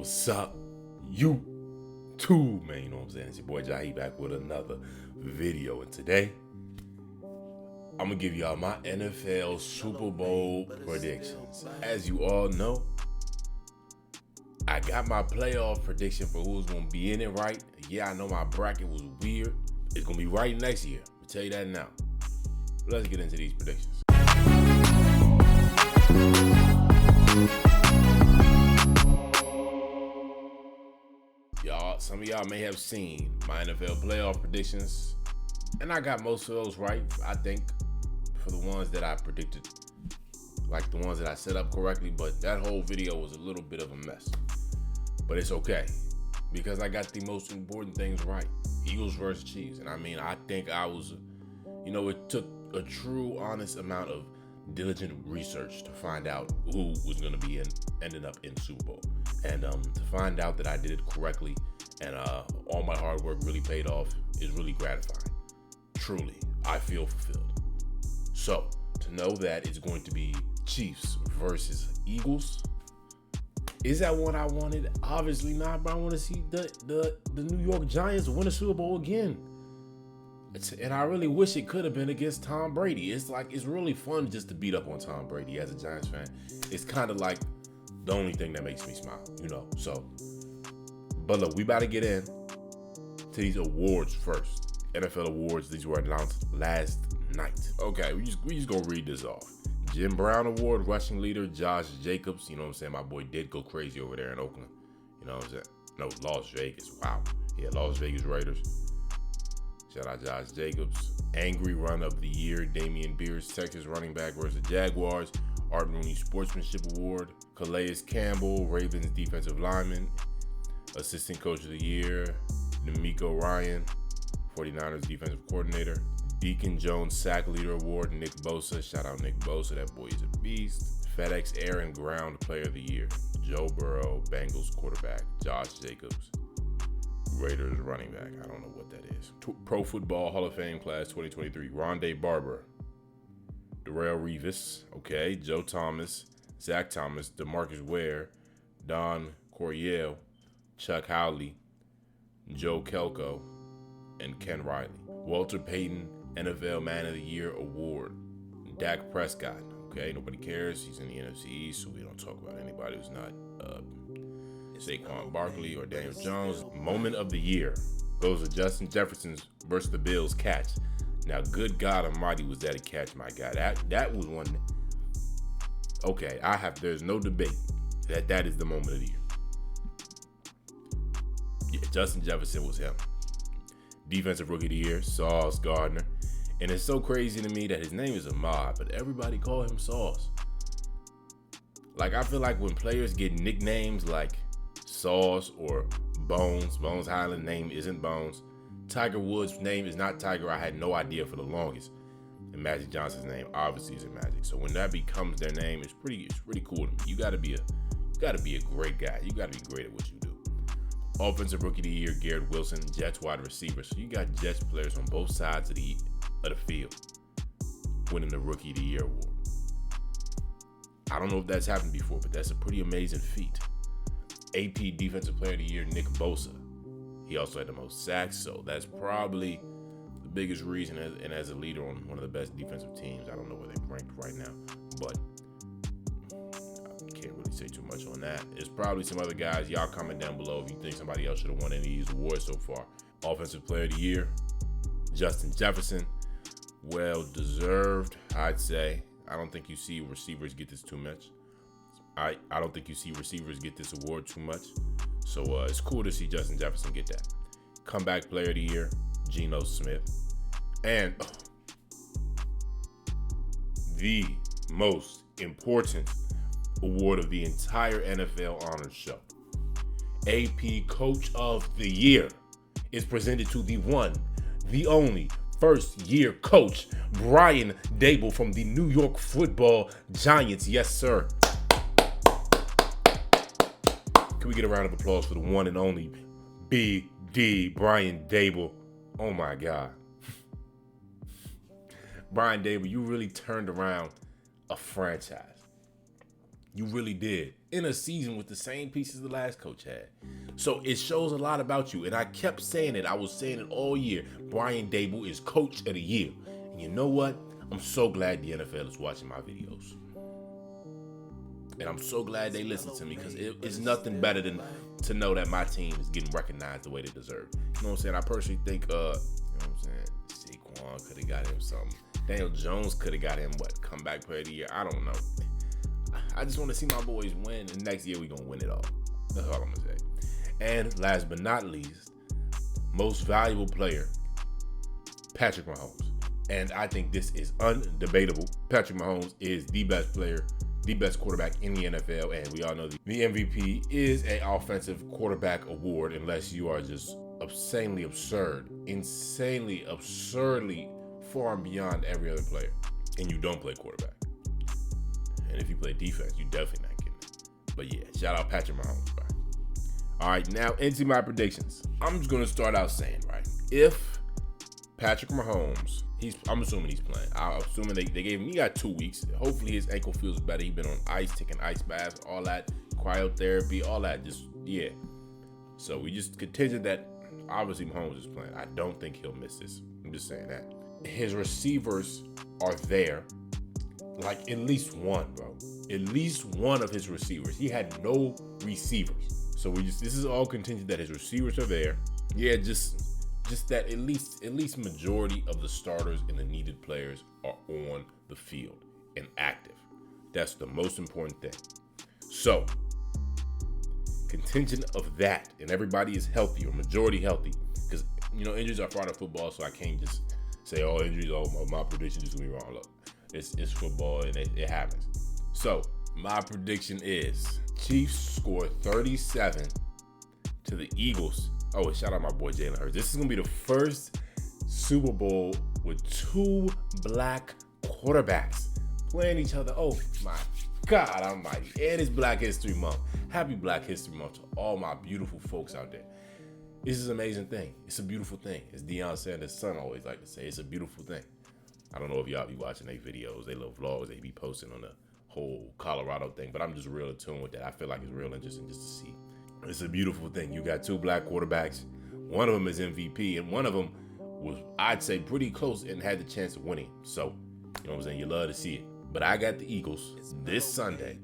What's up? You too, man. You know what I'm saying? It's your boy Jahi back with another video. And today, I'm going to give y'all my NFL Super Bowl predictions. As you all know, I got my playoff prediction for who's going to be in it right. Yeah, I know my bracket was weird. It's going to be right next year. I'll tell you that now. But let's get into these predictions. Some of y'all may have seen my NFL playoff predictions, and I got most of those right, I think, for the ones that I predicted, like the ones that I set up correctly, but that whole video was a little bit of a mess. But it's okay, because I got the most important things right. Eagles versus Chiefs, and I think I was, it took a true, honest amount of diligent research to find out who was going to be ending up in Super Bowl, and to find out that I did it correctly. And all my hard work really paid off is really gratifying. Truly, I feel fulfilled. So, to know that it's going to be Chiefs versus Eagles, is that what I wanted? Obviously not, but I want to see the New York Giants win a Super Bowl again. And I really wish it could have been against Tom Brady. It's really fun just to beat up on Tom Brady as a Giants fan. It's kind of like the only thing that makes me smile, so. But look, we about to get in to these awards first. NFL awards, these were announced last night. Okay, we just gonna read this off. Jim Brown Award, rushing leader, Josh Jacobs. You know what I'm saying? My boy did go crazy over there in Oakland. You know what I'm saying? No, Las Vegas. Wow. Yeah, Las Vegas Raiders. Shout out Josh Jacobs. Angry Run of the Year, Damian Pierce, Texas running back versus Jaguars. Art Rooney Sportsmanship Award. Calais Campbell, Ravens defensive lineman. Assistant Coach of the Year, D'Amico Ryan, 49ers Defensive Coordinator. Deacon Jones Sack Leader Award, Nick Bosa. Shout out Nick Bosa, that boy is a beast. FedEx Air and Ground Player of the Year, Joe Burrow, Bengals quarterback. Josh Jacobs, Raiders running back. I don't know what that is. Pro Football Hall of Fame Class 2023, Rondé Barber, Darrelle Revis, okay, Joe Thomas, Zach Thomas, DeMarcus Ware, Don Coryell, Chuck Howley, Joe Kelko, and Ken Riley. Walter Payton NFL Man of the Year Award. Dak Prescott. Okay, nobody cares. He's in the NFC East, so we don't talk about anybody who's not Saquon Barkley or Daniel Jones. Moment of the Year goes to Justin Jefferson's versus the Bills catch. Now, good God Almighty, was that a catch, my God? That was one. Okay, there's no debate that is the moment of the year. Yeah, Justin Jefferson was him. Defensive Rookie of the Year, Sauce Gardner. And it's so crazy to me that his name is Ahmad, but everybody call him Sauce. Like, I feel like when players get nicknames like Sauce or Bones Highland name isn't Bones. Tiger Woods' name is not Tiger. I had no idea for the longest. And Magic Johnson's name obviously isn't Magic. So when that becomes their name, it's pretty cool to me. You gotta be a great guy. You gotta be great at what you do. Offensive Rookie of the Year, Garrett Wilson, Jets wide receiver. So you got Jets players on both sides of the field winning the Rookie of the Year award. I don't know if that's happened before, but that's a pretty amazing feat. AP Defensive Player of the Year, Nick Bosa. He also had the most sacks, so that's probably the biggest reason, and as a leader on one of the best defensive teams. I don't know where they're ranked right now, but can't really say too much on that. There's probably some other guys. Y'all comment down below if you think somebody else should have won any of these awards so far. Offensive Player of the Year, Justin Jefferson. Well deserved, I'd say. I don't think you see receivers get this too much. I don't think you see receivers get this award too much. So it's cool to see Justin Jefferson get that. Comeback Player of the Year, Geno Smith. And the most important award of the entire NFL Honors Show, AP Coach of the Year, is presented to the one, the only first-year coach, Brian Daboll from the New York Football Giants. Yes, sir. Can we get a round of applause for the one and only Big D, Brian Daboll? Oh my God. Brian Daboll, you really turned around a franchise. You really did. In a season with the same pieces the last coach had. So it shows a lot about you. And I kept saying it. I was saying it all year. Brian Dable is coach of the year. And you know what? I'm so glad the NFL is watching my videos. And I'm so glad they listen to me, because it's nothing better than to know that my team is getting recognized the way they deserve. You know what I'm saying? I personally think, you know what I'm saying? Saquon could have got him something. Daniel Jones could have got him, comeback player of the year? I don't know. I just want to see my boys win, and next year we're going to win it all. That's all I'm going to say. And last but not least, most valuable player, Patrick Mahomes. And I think this is undebatable. Patrick Mahomes is the best player, the best quarterback in the NFL, and we all know the MVP is an offensive quarterback award unless you are just insanely absurdly far and beyond every other player, and you don't play quarterback. And if you play defense, you definitely not getting it. But yeah, shout out Patrick Mahomes, bro. All right, now into my predictions. I'm just going to start out saying, right, if Patrick Mahomes, I'm assuming he's playing. I'm assuming they gave him, he got 2 weeks. Hopefully his ankle feels better. He's been on ice, taking ice baths, all that, cryotherapy, all that, just, yeah. So we just contingent that obviously Mahomes is playing. I don't think he'll miss this. I'm just saying that. His receivers are there. Like at least one, bro. At least one of his receivers. He had no receivers. So this is all contingent that his receivers are there. Yeah, just that at least majority of the starters and the needed players are on the field and active. That's the most important thing. So, contingent of that, and everybody is healthy or majority healthy, because injuries are part of football, so I can't just say injuries. My prediction is gonna be wrong. Look, it's football and it happens. So my prediction is Chiefs score 37 to the Eagles. Oh, and shout out my boy Jalen Hurts. This is gonna be the first Super Bowl with 2 black quarterbacks playing each other. Oh my God almighty. And it's Black History Month. Happy Black History Month to all my beautiful folks out there. This is an amazing thing. It's a beautiful thing. As Deion Sanders' son always like to say, it's a beautiful thing. I don't know if y'all be watching their videos, they little vlogs they be posting on the whole Colorado thing, but I'm just real attuned with that. I feel like it's real interesting just to see. It's a beautiful thing. You got 2 black quarterbacks. One of them is MVP, and one of them was, I'd say, pretty close and had the chance of winning. So, you know what I'm saying? You love to see it. But I got the Eagles this Sunday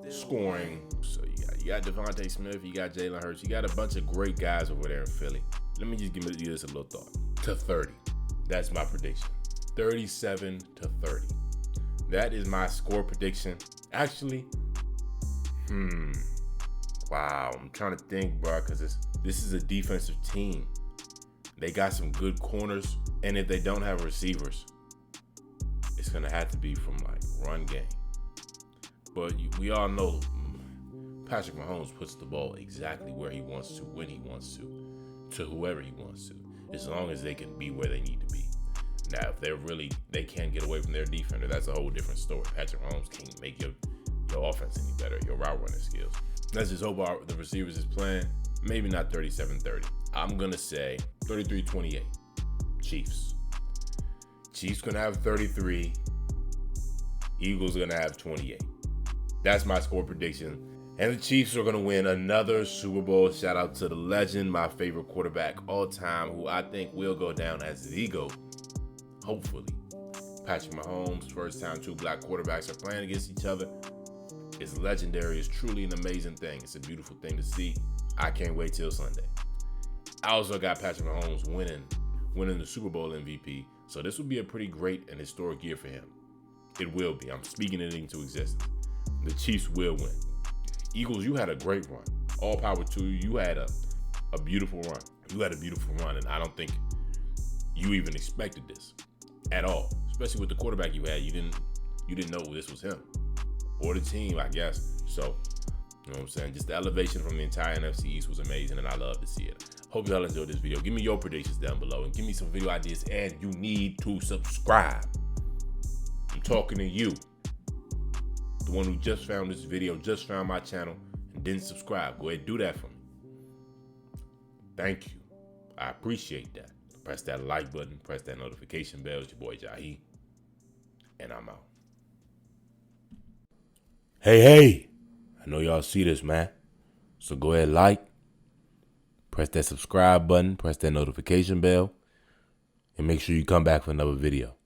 scoring. So you got Devontae Smith, you got Jalen Hurts, you got a bunch of great guys over there in Philly. Let me just give you this a little thought. To 30. That's my prediction. 37 to 30. That is my score prediction. Actually, wow, I'm trying to think, bro, because this is a defensive team. They got some good corners, and if they don't have receivers, it's gonna have to be from run game. But we all know Patrick Mahomes puts the ball exactly where he wants to, when he wants to whoever he wants to, as long as they can be where they need to be. Now, if they can't get away from their defender, that's a whole different story. Patrick Mahomes can't make your offense any better, your route running skills. Let's just hope the receivers is playing. Maybe not 37-30. I'm going to say 33-28. Chiefs. Chiefs going to have 33. Eagles going to have 28. That's my score prediction. And the Chiefs are going to win another Super Bowl. Shout out to the legend, my favorite quarterback all time, who I think will go down as the GOAT. Hopefully. Patrick Mahomes, first time 2 black quarterbacks are playing against each other. It's legendary. It's truly an amazing thing. It's a beautiful thing to see. I can't wait till Sunday. I also got Patrick Mahomes winning the Super Bowl MVP. So this will be a pretty great and historic year for him. It will be. I'm speaking it into existence. The Chiefs will win. Eagles, you had a great run. All power to you. You had a beautiful run. You had a beautiful run, and I don't think you even expected this at all. Especially with the quarterback you had. You didn't know this was him. Or the team, I guess. So, you know what I'm saying? Just the elevation from the entire NFC East was amazing, and I love to see it. Hope y'all enjoyed this video. Give me your predictions down below, and give me some video ideas, and you need to subscribe. I'm talking to you, the one who just found this video, just found my channel, and didn't subscribe. Go ahead and do that for me. Thank you. I appreciate that. Press that like button, press that notification bell. It's your boy Jahi, and I'm out. Hey, I know y'all see this, man. So go ahead, like, press that subscribe button, press that notification bell, and make sure you come back for another video.